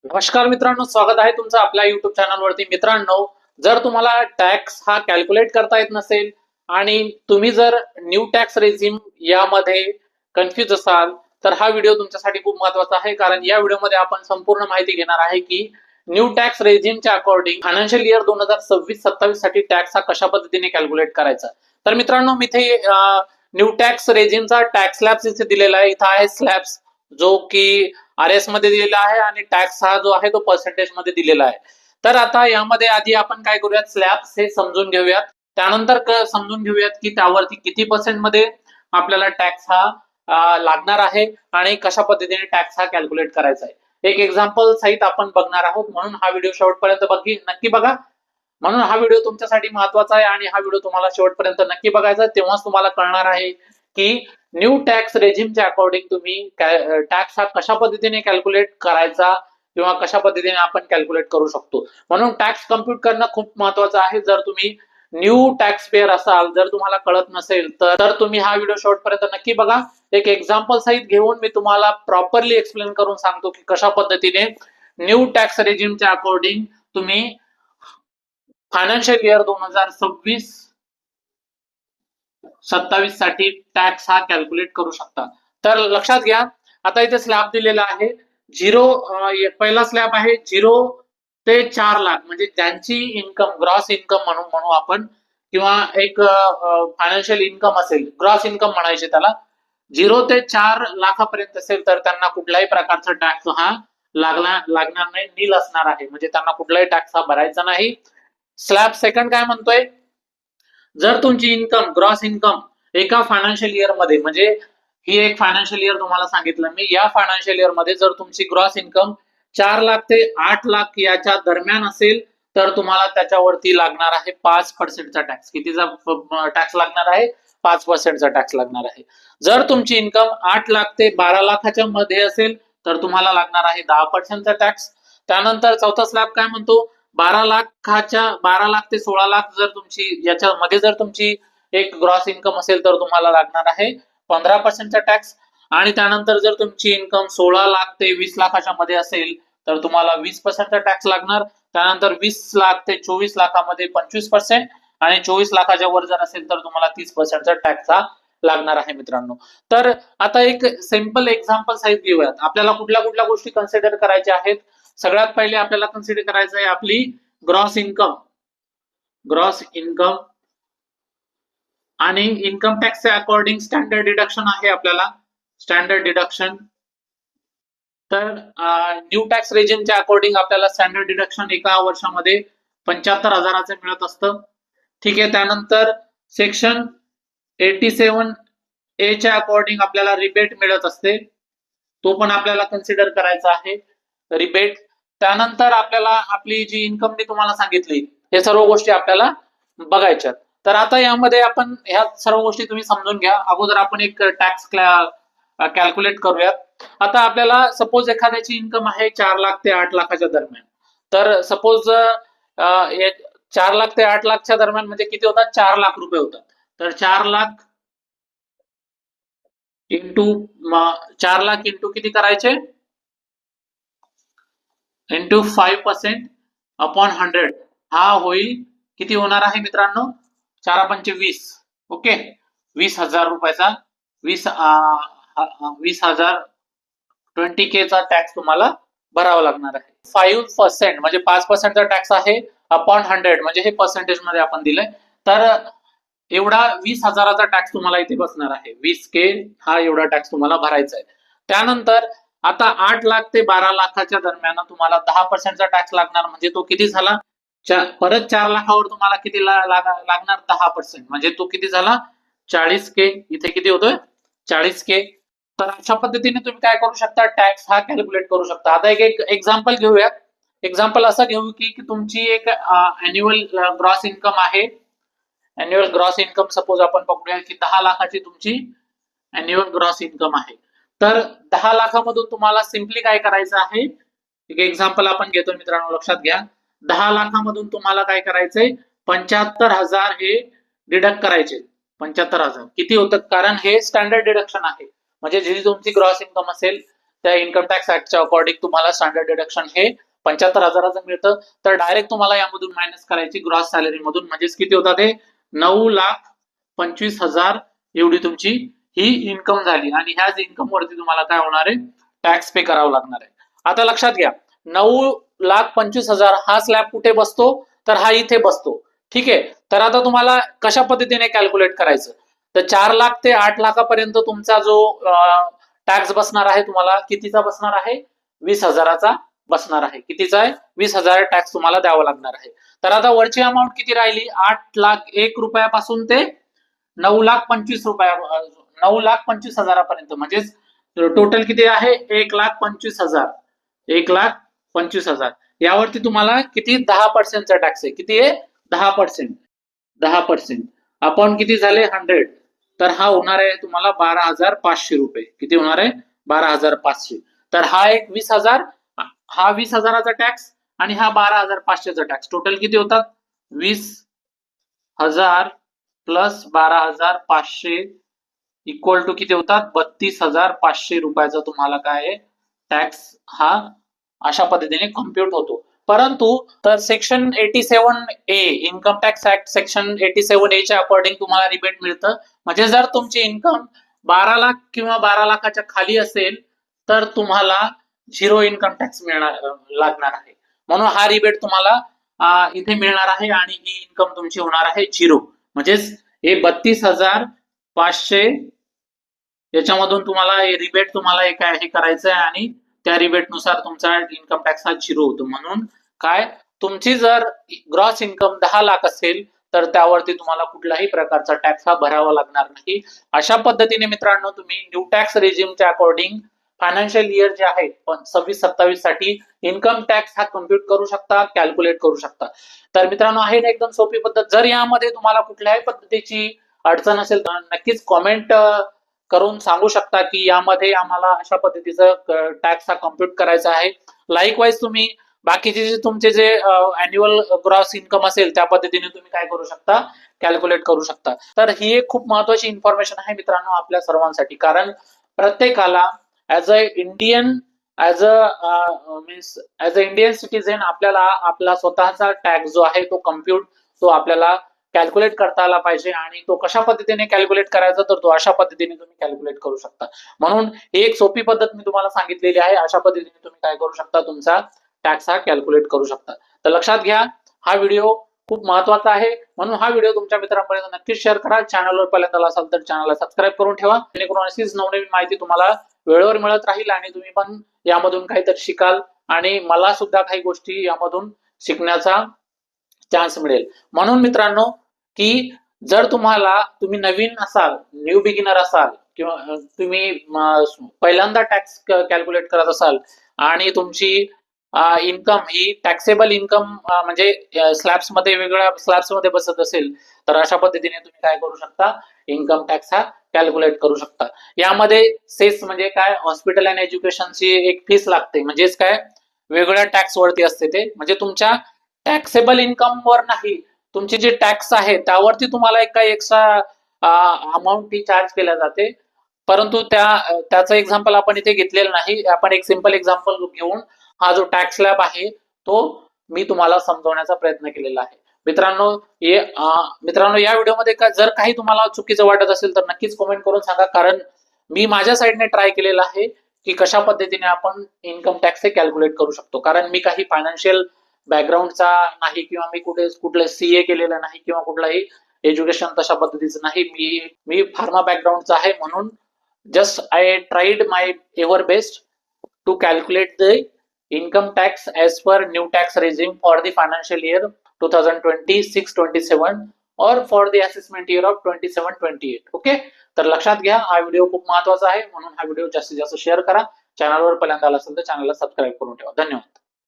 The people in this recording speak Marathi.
नमस्कार मित्रांनो, स्वागत आहे तुमचं आपल्या युट्यूब चॅनलवरती. मित्रांनो, जर तुम्हाला टॅक्स हा कॅल्क्युलेट करता येत नसेल आणि तुम्ही जर न्यू टॅक्स रेझिम यामध्ये कन्फ्युज असाल तर हा व्हिडिओ तुमच्यासाठी खूप महत्वाचा आहे. कारण या व्हिडिओमध्ये आपण संपूर्ण माहिती घेणार आहे की न्यू टॅक्स रेझिमच्या अकॉर्डिंग फायनान्शियल इयर 2026-27 साठी टॅक्स हा कशा पद्धतीने कॅल्क्युलेट करायचा. तर मित्रांनो, मी इथे न्यू टॅक्स रेझिमचा टॅक्स स्लॅब्स इथे दिलेला आहे. इथं आहे स्लॅब्स जो की RS मध्ये दिलेला आहे आणि टॅक्स हा जो आहे तो पर्सेंटेज मध्ये दिलेला आहे. तर आता यामध्ये आधी आपण काय करूयात, स्लॅब्स हे समजून घेऊयात. त्यानंतर समजून घेऊयात की त्यावरती किती पर्सेंट मध्ये आपल्याला टॅक्स हा लागणार आहे आणि कशा पद्धतीने टॅक्स हा कॅल्क्युलेट करायचा आहे. एक एक्झाम्पल सहित आपण बघणार आहोत, म्हणून हा व्हिडिओ शेवटपर्यंत नक्की बघा. म्हणून हा व्हिडिओ तुमच्यासाठी महत्वाचा आहे आणि हा व्हिडिओ तुम्हाला शेवटपर्यंत नक्की बघायचा आहे. तेव्हाच तुम्हाला कळणार आहे की न्यू टॅक्स रेजिमच्या अकॉर्डिंग तुम्ही टॅक्स हा कशा पद्धतीने कॅल्क्युलेट करायचा किंवा कशा पद्धतीने आपण कॅल्क्युलेट करू शकतो. म्हणून टॅक्स कम्प्युट करणं खूप महत्वाचं आहे. जर तुम्ही न्यू टॅक्स पेअर असाल, जर तुम्हाला कळत नसेल तर तुम्ही हा व्हिडिओ शेवटपर्यंत नक्की बघा. एक एक्झाम्पल सहित घेऊन मी तुम्हाला प्रॉपरली एक्सप्लेन करून सांगतो की कशा पद्धतीने न्यू टॅक्स रेजिमच्या अकॉर्डिंग तुम्ही फायनान्शियल इयर 2026-27 साठी टॅक्स हा कॅल्क्युलेट करू शकता. तर लक्षात घ्या, आता इथे स्लॅब दिलेला आहे. पहिला स्लॅब आहे 0 ते 4 लाख, म्हणजे ज्यांची इन्कम ग्रॉस इन्कम म्हणू आपण, किंवा एक फायनान्शियल इन्कम असेल, ग्रॉस इन्कम म्हणायचे त्याला, 0 ते 4 लाखापर्यंत असेल तर त्यांना कुठल्याही प्रकारचा टॅक्स हा लागणार नाही, नील असणार आहे. म्हणजे त्यांना कुठलाही टॅक्स हा भरायचा नाही. स्लॅब सेकंड काय म्हणतोय, जर तुमची इन्कम ग्रॉस इन्कम एका फायनान्शियल इयर मध्ये, म्हणजे ही एक फायनान्शियल इयर तुम्हाला सांगितलं मी, या फायनान्शियल इयर मध्ये जर तुमची ग्रॉस इन्कम 4 लाख ते 8 लाख याच्या दरम्यान असेल तर तुम्हाला त्याच्यावरती लागणार आहे 5%चा टॅक्स. कितीचा टॅक्स लागणार आहे? 5%चा टॅक्स लागणार आहे. जर तुमची इन्कम 8 लाख ते 12 लाखाच्या मध्ये असेल तर तुम्हाला लागणार आहे 10%चा टॅक्स. त्यानंतर चौथा स्लॅब काय म्हणतो, 12 लाख ते 16 लाख जर तुमची याच्यामध्ये जर तुमची एक ग्रॉस इन्कम असेल तर तुम्हाला लागणार आहे 15%चा टॅक्स. आणि त्यानंतर जर तुमची इन्कम 16 लाख ते 20 लाखाच्या मध्ये असेल तर तुम्हाला 20%चा टॅक्स लागणार. त्यानंतर 20 लाख ते 24 लाखामध्ये 25%, आणि 24 लाखाच्या वर जर असेल तर तुम्हाला 30%चा टॅक्स हा लागणार आहे मित्रांनो. तर आता एक सिंपल एक्झाम्पल सहित घेऊयात. आपल्याला कुठल्या कुठल्या गोष्टी कन्सिडर करायच्या आहेत. सगळ्यात पहिले आपल्याला कन्सिडर करायचं आहे आपली ग्रॉस इन्कम. ग्रॉस इन्कम आणि इन्कम टॅक्सच्या अकॉर्डिंग स्टँडर्ड डिडक्शन आहे आपल्याला, स्टँडर्ड डिडक्शन. तर न्यू टॅक्स रेजिमच्या अकॉर्डिंग आपल्याला स्टँडर्ड डिडक्शन एका वर्षामध्ये 75,000 मिळत असतं. ठीक आहे. त्यानंतर सेक्शन 87A च्या अकॉर्डिंग आपल्याला रिबेट मिळत असते, तो पण आपल्याला कन्सिडर करायचा आहे, रिबेट. त्यानंतर आपल्याला आपली जी इन्कम मी तुम्हाला सांगितली, हे सर्व गोष्टी आपल्याला बघायच्यात. तर आता यामध्ये आपण ह्या सर्व गोष्टी तुम्ही समजून घ्या. अगोदर आपण एक टॅक्स कॅल्क्युलेट करूयात. आता आपल्याला सपोज एखाद्याची इन्कम आहे 4 लाख ते 8 लाखाच्या दरम्यान. तर सपोज 4 लाख ते 8 लाखच्या दरम्यान म्हणजे किती होतात? 4 लाख रुपये होतात. तर 4 लाख इंटू 4 लाख इंटू किती करायचे? Into 5% upon 100. हा होईल किती होणार आहे मित्रांनो? 4 पंचे 20. ओके, 20,000 रुपयाचा 20,000 20K चा टॅक्स तुम्हाला भरावा लागणार आहे. 5% म्हणजे 5%चा टॅक्स आहे अपॉन 100, म्हणजे हे पर्सेंटेज मध्ये आपण दिलंय. तर एवढा 20,000चा टॅक्स तुम्हाला इथे बसणार आहे. 20K हा एवढा टॅक्स तुम्हाला भरायचा आहे. त्यानंतर आता 8 लाख ते 12 लाखाच्या दरम्यान तुम्हाला 10%चा टॅक्स लागणार, म्हणजे तो किती झाला? परत 4 लाखावर तुम्हाला किती लागणार? 10%, म्हणजे तो किती झाला? 40K. इथे किती होतोय? 40K. तर अशा पद्धतीने तुम्ही काय करू शकता? टॅक्स हा कॅल्क्युलेट करू शकता. आता एक एक्झाम्पल घेऊयात. एक्झाम्पल असं घेऊ की तुमची एक अॅन्युअल ग्रॉस इन्कम आहे. अॅन्युअल ग्रॉस इन्कम सपोज आपण बघूया की 10 लाखाची तुमची अॅन्युअल ग्रॉस इन्कम आहे. तर 10 लाखामधून तुम्हाला सिम्पली काय करायचं आहे? एक एक्झाम्पल आपण घेतो मित्रांनो, लक्षात घ्या. 10 लाखामधून तुम्हाला काय करायचंय? 75,000 हे डिडक्ट करायचे. 75,000 किती होतं? कारण हे स्टँडर्ड डिडक्शन आहे, म्हणजे जी तुमची ग्रॉस इन्कम असेल त्या इन्कम टॅक्स ऍक्टच्या अकॉर्डिंग तुम्हाला स्टँडर्ड डिडक्शन हे 75,000चं मिळतं. तर डायरेक्ट तुम्हाला यामधून मायनस करायची ग्रॉस सॅलरी मधून, म्हणजेच किती होतात ते 9,25,000 एवढी तुमची ही इन्कम झाली आणि ह्याच इन्कम वरती तुम्हाला काय होणार आहे, टॅक्स पे करावा लागणार आहे. आता लक्षात घ्या, 9,25,000 हा स्लॅब कुठे बसतो, तर हा इथे बसतो. ठीक आहे. तर आता तुम्हाला कशा पद्धतीने कॅल्क्युलेट करायचं, तर 4 लाख ते 8 लाखापर्यंत तुमचा जो टॅक्स बसणार आहे, तुम्हाला कितीचा बसणार आहे, 20,000चा बसणार आहे. कितीचा आहे, 20,000 टॅक्स तुम्हाला द्यावा लागणार आहे. तर आता वरची अमाऊंट किती राहिली, 8,01,000पासून ते 9,25,000 9,25,000पर्यंत, म्हणजेच टोटल किती आहे, 1,25,000 1,25,000 यावरती तुम्हाला किती 10%चा टॅक्स आहे. किती आहे, 10%. 10% आपण किती झाले 100, तर हा होणार आहे तुम्हाला 12,500 रुपये. किती होणार आहे, 12,500. तर हा एक 20,000, हा 20,000चा टॅक्स आणि हा 12,500चा टॅक्स, टोटल किती होतात, 20,000 प्लस 12,500 इक्वल टू किती होतात, 32,500 रुपयाचा तुम्हाला काय आहे, टॅक्स हा अशा पद्धतीने कम्प्युट होतो. परंतु तर section 87A income tax act section 87A च्या अकॉर्डिंग तुम्हाला रिबेट मिळतं. म्हणजे जर तुमची इन्कम 12 लाख किंवा 12 लाखाच्या खाली असेल तर तुम्हाला झिरो इन्कम टॅक्स लागणार आहे. म्हणून हा रिबेट तुम्हाला इथे मिळणार आहे आणि ही इन्कम तुमची होणार आहे झिरो. म्हणजेच हे 32,500 याच्यामधून तुम्हाला रिबेट तुम्हाला हे करायचं आहे आणि त्या रिबेटनुसार तुमचा इन्कम टॅक्स हा झिरो होतो. म्हणून काय, तुमची जर ग्रॉस इन्कम 10 लाख असेल तर त्यावरती तुम्हाला कुठल्याही प्रकारचा टॅक्स हा भरावा लागणार नाही. अशा पद्धतीने मित्रांनो तुम्ही न्यू टॅक्स रेजिमच्या अकॉर्डिंग फायनान्शियल इयर जे आहे 26-27 साठी इन्कम टॅक्स हा कम्प्युट करू शकता, कॅल्क्युलेट करू शकता. तर मित्रांनो आहे ना एकदम सोपी पद्धत. जर यामध्ये तुम्हाला कुठल्याही पद्धतीची अडचण असेल तर नक्कीच कॉमेंट करून सांगू शकता की यामध्ये आम्हाला अशा पद्धतीचं टॅक्स हा कम्प्युट करायचा आहे. लाईकवाईज तुम्ही बाकीचे जे तुमचे जे अॅन्युअल ग्रॉस इन्कम असेल त्या पद्धतीने तुम्ही काय करू शकता, कॅल्क्युलेट करू शकता. तर ही एक खूप महत्वाची इन्फॉर्मेशन आहे मित्रांनो आपल्या सर्वांसाठी, कारण प्रत्येकाला as a Indian as a Indian citizen आपल्याला आपला स्वतःचा टॅक्स जो आहे तो कम्प्युट तो आपल्याला कॅल्क्युलेट करता आला पाहिजे. आणि तो कशा पद्धतीने कॅल्क्युलेट करायचा, तर तो अशा पद्धतीने तुम्ही कॅल्क्युलेट करू शकता. म्हणून ही एक सोपी पद्धत मी तुम्हाला सांगितलेली आहे. अशा पद्धतीने तुम्ही काय करू शकता, तुमचा टॅक्स हा कॅल्क्युलेट करू शकता. तर लक्षात घ्या, हा व्हिडिओ खूप महत्वाचा आहे, म्हणून हा व्हिडिओ तुमच्या मित्रांपर्यंत नक्कीच शेअर करा. चॅनलवर पहिल्यांदा असाल तर चॅनलला सबस्क्राईब करून ठेवा, जेणेकरून अशीच नवनवीन माहिती तुम्हाला वेळेवर मिळत राहील आणि तुम्ही पण यामधून काहीतरी शिकाल आणि मला सुद्धा काही गोष्टी यामधून शिकण्याचा चान्स मिळेल. म्हणून मित्रांनो की जर तुम्ही नवीन असाल, न्यू बिगिनर असाल किंवा तुम्ही पहिल्यांदा टॅक्स कॅल्क्युलेट करत असाल आणि तुमची इन्कम ही टॅक्सेबल इन्कम म्हणजे स्लॅब्स मध्ये वेगवेगळ्या स्लॅब्स मध्ये बसत असेल तर अशा पद्धतीने तुम्ही काय करू शकता, इन्कम टॅक्स हा कॅल्क्युलेट करू शकता. यामध्ये सेस म्हणजे काय, हॉस्पिटल अँड एज्युकेशनची एक फीस लागते, म्हणजेच काय वेगवेगळ्या टॅक्स वरती असते ते, म्हणजे तुमच्या टॅक्सेबल इन्कम वर नाही, तुमची जी टॅक्स आहे त्यावरती तुम्हाला एक काही एक्स्ट्रा अमाऊंट ही चार्ज केल्या जाते. परंतु त्याचं एक्झाम्पल आपण इथे घेतलेलं नाही. आपण एक सिंपल एक्झाम्पल घेऊन हा जो टॅक्स स्लॅब आहे तो मी तुम्हाला समजवण्याचा प्रयत्न केलेला आहे. मित्रांनो या व्हिडिओमध्ये जर काही तुम्हाला चुकीचं वाटत असेल तर नक्कीच कमेंट करून सांगा, कारण मी माझ्या साईडने ट्राय केलेला आहे की कशा पद्धतीने आपण इन्कम टॅक्स हे कॅल्क्युलेट करू शकतो. कारण मी काही फायनान्शियल बॅकग्राऊंडचा नाही किंवा मी कुठले सीए केलेलं नाही किंवा कुठलाही एज्युकेशन तशा पद्धतीचं नाही. मी फार्मा बॅकग्राऊंडचा आहे, म्हणून just I tried my ever best to calculate the income tax as per new tax regime for the financial year 2026-27 or for the assessment year of 27-28. Okay, तर लक्षात घ्या हा व्हिडिओ खूप महत्वाचा आहे, म्हणून हा व्हिडिओ जास्तीत जास्त शेअर करा. चॅनलवर पहिल्यांदा आला असेल तर चॅनलला सबस्क्राईब करून ठेवा. धन्यवाद.